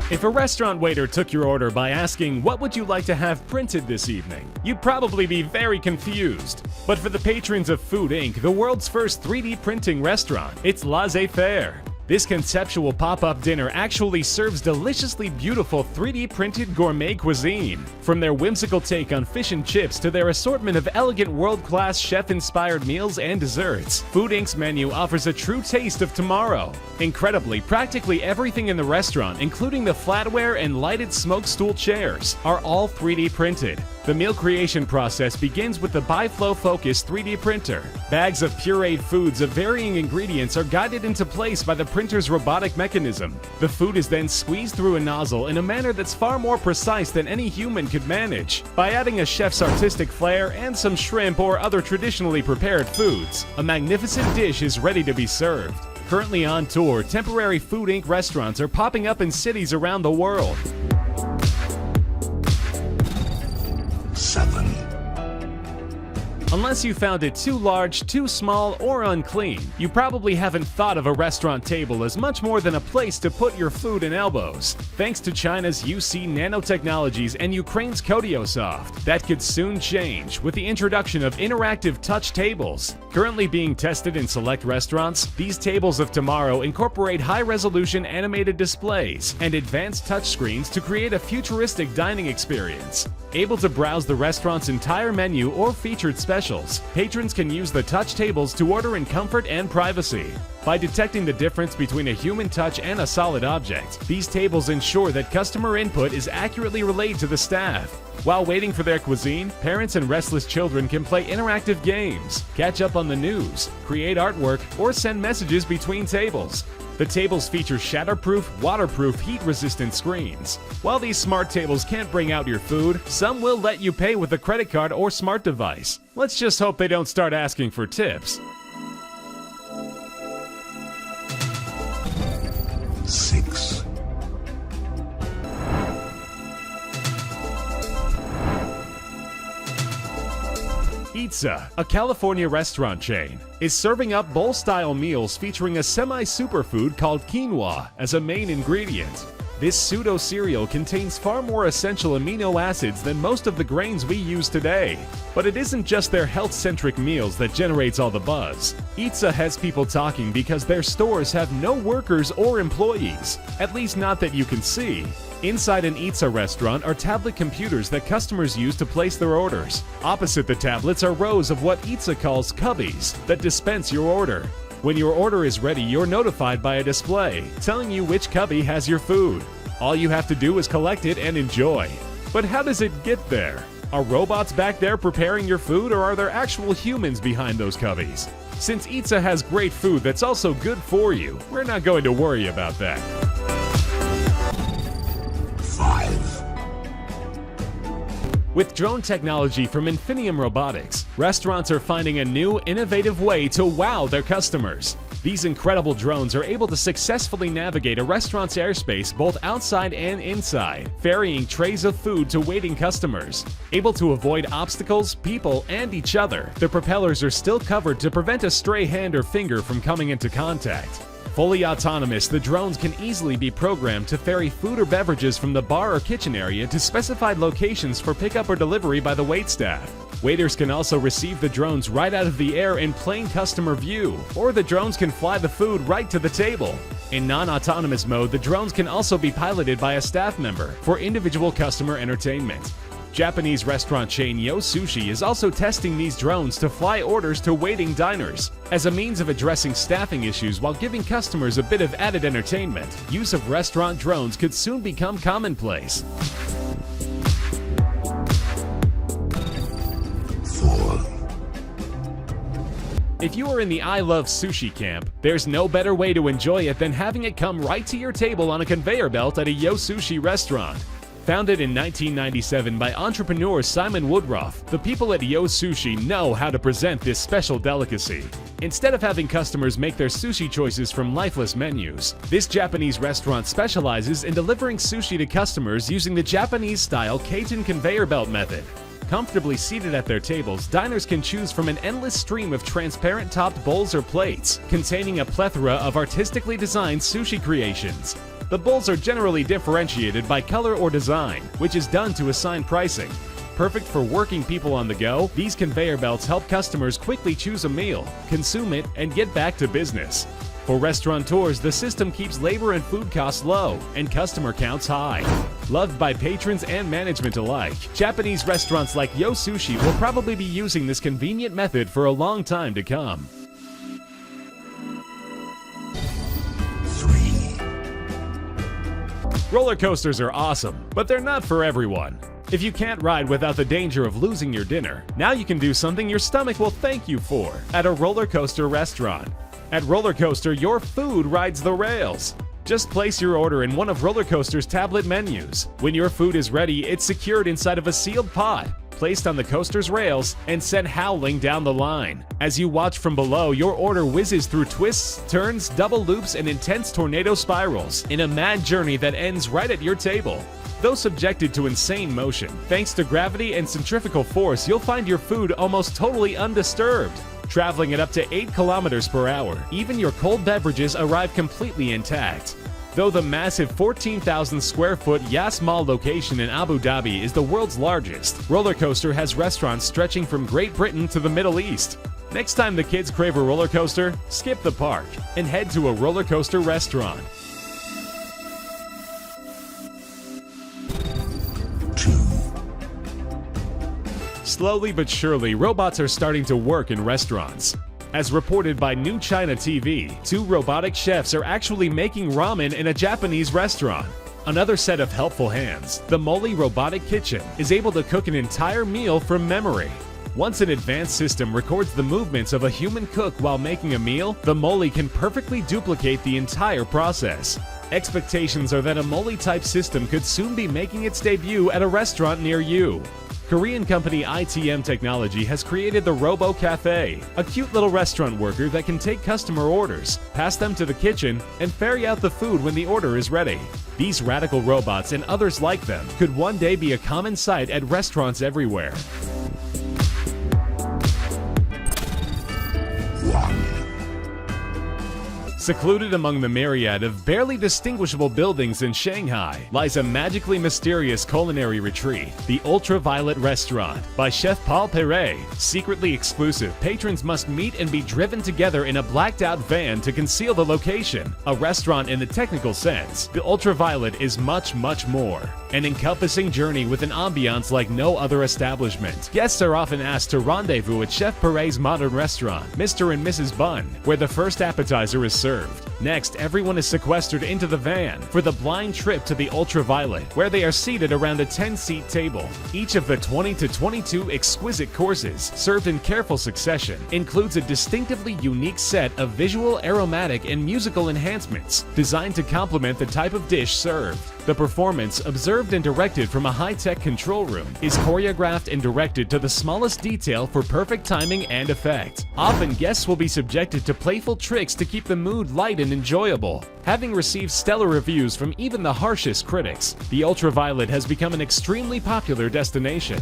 If a restaurant waiter took your order by asking, "What would you like to have printed this evening?" you'd probably be very confused. But for the patrons of Food Inc., the world's first 3D printing restaurant, it's laissez-faire. This conceptual pop-up dinner actually serves deliciously beautiful 3D printed gourmet cuisine. From their whimsical take on fish and chips to their assortment of elegant world-class chef-inspired meals and desserts, Food Inc.'s menu offers a true taste of tomorrow. Incredibly, practically everything in the restaurant, including the flatware and lighted smoke stool chairs, are all 3D printed. The meal creation process begins with the BiFlow Focus 3D printer. Bags of pureed foods of varying ingredients are guided into place by the printer's robotic mechanism. The food is then squeezed through a nozzle in a manner that's far more precise than any human could manage. By adding a chef's artistic flair and some shrimp or other traditionally prepared foods, a magnificent dish is ready to be served. Currently on tour, temporary Food Inc. restaurants are popping up in cities around the world. 7. Unless you found it too large, too small, or unclean, you probably haven't thought of a restaurant table as much more than a place to put your food and elbows. Thanks to China's UC Nanotechnologies and Ukraine's Kodiosoft, that could soon change with the introduction of interactive touch tables. Currently being tested in select restaurants, these tables of tomorrow incorporate high-resolution animated displays and advanced touchscreens to create a futuristic dining experience. Able to browse the restaurant's entire menu or featured specials, patrons can use the touch tables to order in comfort and privacy. By detecting the difference between a human touch and a solid object, these tables ensure that customer input is accurately relayed to the staff. While waiting for their cuisine, parents and restless children can play interactive games, catch up on the news, create artwork, or send messages between tables. The tables feature shatterproof, waterproof, heat-resistant screens. While these smart tables can't bring out your food, some will let you pay with a credit card or smart device. Let's just hope they don't start asking for tips. 6. Pizza, a California restaurant chain, is serving up bowl-style meals featuring a semi-superfood called quinoa as a main ingredient. This pseudo-cereal contains far more essential amino acids than most of the grains we use today. But it isn't just their health-centric meals that generates all the buzz. Pizza has people talking because their stores have no workers or employees, at least not that you can see. Inside an pizza restaurant are tablet computers that customers use to place their orders. Opposite the tablets are rows of what pizza calls cubbies that dispense your order. When your order is ready, you're notified by a display telling you which cubby has your food. All you have to do is collect it and enjoy. But how does it get there? Are robots back there preparing your food, or are there actual humans behind those cubbies? Since pizza has great food that's also good for you, we're not going to worry about that. 5. With drone technology from Infinium Robotics, restaurants are finding a new, innovative way to wow their customers. These incredible drones are able to successfully navigate a restaurant's airspace both outside and inside, ferrying trays of food to waiting customers. Able to avoid obstacles, people, and each other, the propellers are still covered to prevent a stray hand or finger from coming into contact. Fully autonomous, the drones can easily be programmed to ferry food or beverages from the bar or kitchen area to specified locations for pickup or delivery by the waitstaff. Waiters can also receive the drones right out of the air in plain customer view, or the drones can fly the food right to the table. In non-autonomous mode, the drones can also be piloted by a staff member for individual customer entertainment. Japanese restaurant chain SUSHI is also testing these drones to fly orders to waiting diners. As a means of addressing staffing issues while giving customers a bit of added entertainment, use of restaurant drones could soon become commonplace. 4. If you are in the I Love Sushi camp, there's no better way to enjoy it than having it come right to your table on a conveyor belt at a SUSHI restaurant. Founded in 1997 by entrepreneur Simon Woodruff, the people at SUSHI know how to present this special delicacy. Instead of having customers make their sushi choices from lifeless menus, this Japanese restaurant specializes in delivering sushi to customers using the Japanese-style Kaiten conveyor belt method. Comfortably seated at their tables, diners can choose from an endless stream of transparent-topped bowls or plates, containing a plethora of artistically designed sushi creations. The bowls are generally differentiated by color or design, which is done to assign pricing. Perfect for working people on the go, these conveyor belts help customers quickly choose a meal, consume it, and get back to business. For restaurateurs, the system keeps labor and food costs low and customer counts high. Loved by patrons and management alike, Japanese restaurants like SUSHI will probably be using this convenient method for a long time to come. 3, Roller coasters are awesome, but they're not for everyone. If you can't ride without the danger of losing your dinner, now you can do something your stomach will thank you for at a roller coaster restaurant. At Rollercoaster, your food rides the rails. Just place your order in one of Rollercoaster's tablet menus. When your food is ready, it's secured inside of a sealed pod, placed on the coaster's rails, and sent howling down the line. As you watch from below, your order whizzes through twists, turns, double loops, and intense tornado spirals in a mad journey that ends right at your table. Though subjected to insane motion, thanks to gravity and centrifugal force, you'll find your food almost totally undisturbed. Traveling at up to 8 kilometers per hour, even your cold beverages arrive completely intact. Though the massive 14,000 square foot Yas Mall location in Abu Dhabi is the world's largest, Rollercoaster has restaurants stretching from Great Britain to the Middle East. Next time the kids crave a roller coaster, skip the park and head to a roller coaster restaurant. 2, Slowly but surely, robots are starting to work in restaurants. As reported by New China TV, 2 robotic chefs are actually making ramen in a Japanese restaurant. Another set of helpful hands, the Moli robotic kitchen, is able to cook an entire meal from memory. Once an advanced system records the movements of a human cook while making a meal, the Moli can perfectly duplicate the entire process. Expectations are that a Moli-type system could soon be making its debut at a restaurant near you. Korean company ITM Technology has created the Robo Cafe, a cute little restaurant worker that can take customer orders, pass them to the kitchen, and ferry out the food when the order is ready. These radical robots and others like them could one day be a common sight at restaurants everywhere. 1, Secluded among the myriad of barely distinguishable buildings in Shanghai lies a magically mysterious culinary retreat, the Ultraviolet Restaurant by Chef Paul Perret. Secretly exclusive, patrons must meet and be driven together in a blacked-out van to conceal the location. A restaurant in the technical sense, the Ultraviolet is much, much more. An encompassing journey with an ambiance like no other establishment. Guests are often asked to rendezvous at Chef Perret's modern restaurant, Mr. and Mrs. Bun, where the first appetizer is served. Next, everyone is sequestered into the van for the blind trip to the Ultraviolet, where they are seated around a 10-seat table. Each of the 20 to 22 exquisite courses, served in careful succession, includes a distinctively unique set of visual, aromatic, and musical enhancements designed to complement the type of dish served. The performance, observed and directed from a high-tech control room, is choreographed and directed to the smallest detail for perfect timing and effect. Often, guests will be subjected to playful tricks to keep the mood light and enjoyable. Having received stellar reviews from even the harshest critics, the Ultraviolet has become an extremely popular destination.